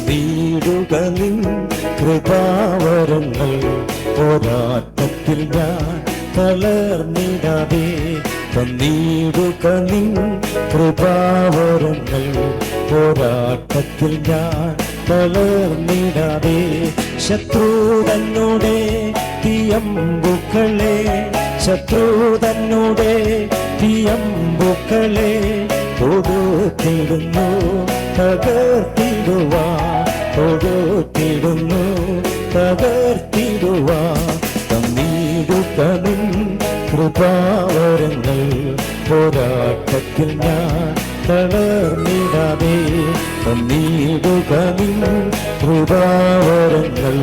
തന്നീടുക നിൻ കൃപാവരങ്ങൾ. പോരാട്ടത്തിൽ ഞാൻ തളർന്നിടാതെ തന്നീടുക നിൻ കൃപാവരങ്ങൾ. പോരാട്ടത്തിൽ ഞാൻ തളർന്നിടാതെ ശത്രു തന്നോടെ തീയമ്പുക്കളെ ശത്രു തന്നോടെ തീയമ്പുക്കളെ തൊടുത്തിടുന്നു തകർത്തിടുവാ തൊടുത്തിടുന്നു തകർത്തിടുവാ. തന്നീടുക നിൻ കൃപാവരങ്ങൾ. പോരാട്ടത്തിൽ ഞാൻ തളർന്നിടാതെ തന്നീടുക നിൻ കൃപാവരങ്ങൾ.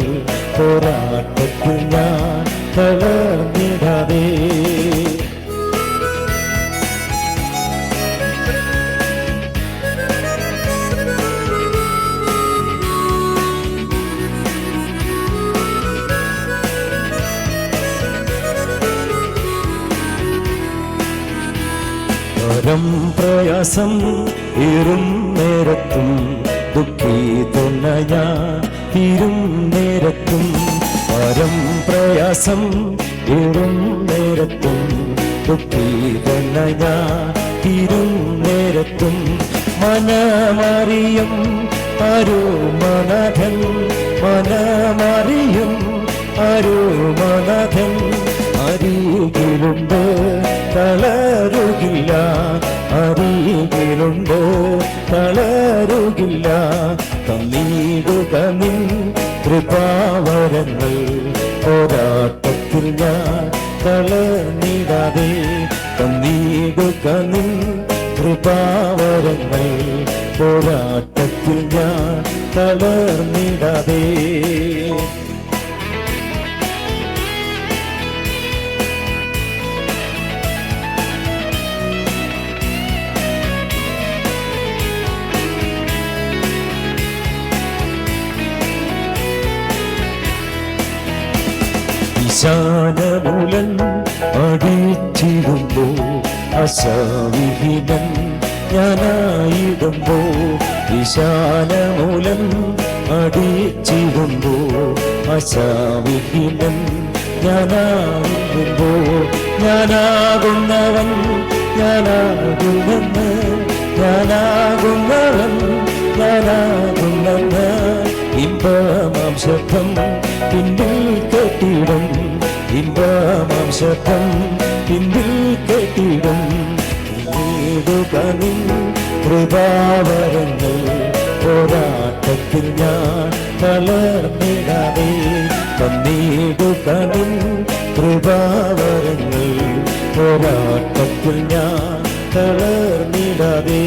പോരാട്ടത്തിൽ ഞാൻ തളർന്നിടാതെ. പ്രയാസം ഏറും നേരത്തും ദുഃഖിതനായ തീരും നേരത്തും. പ്രയാസം ഏറും നേരത്തും ദുഃഖിതനായ തീരും നേരത്തും. മനമറിയും അരുമനാഥൻ മനമറിയും അരുമനാഥൻ അരികിലുണ്ട് തളരുകില്ല അരികിലുണ്ട് തളരുകില്ല. തന്നീടുക നിൻ കൃപാവരങ്ങൾ. പോരാട്ടത്തിൽ ഞാൻ തളർന്നിടാതെ തന്നീടുക നിൻ കൃപാവരങ്ങൾ. പോരാട്ടത്തിൽ ഞാൻ തളർന്നിടാതെ. വിശാലമൂലൻ അടിച്ചിടുമ്പോ അശവിഹീനൻ ഞാനായിടുമ്പോ. വിശാലമൂലൻ അടിച്ചിടുമ്പോ അശവിഹീനൻ ഞാനായിടുമ്പോ. ഞാനാകുന്നവൻ ഞാനാകുമെന്ന് ഞാനാകുന്നവൻ ഞാനാകുമെന്ന് ഇമ്പമാം ശബ്ദം പിന്നിൽ കേട്ടിടും ഇമ്പമാം ശബ്ദം പിന്നിൽ കേട്ടിടും. തന്നീടുക നിൻ കൃപാവരങ്ങൾ. പോരാട്ടത്തിൽ ഞാൻ തളർന്നിടാതെ തന്നീടുക നിൻ കൃപാവരങ്ങൾ. പോരാട്ടത്തിൽ ഞാൻ തളർന്നിടാതെ.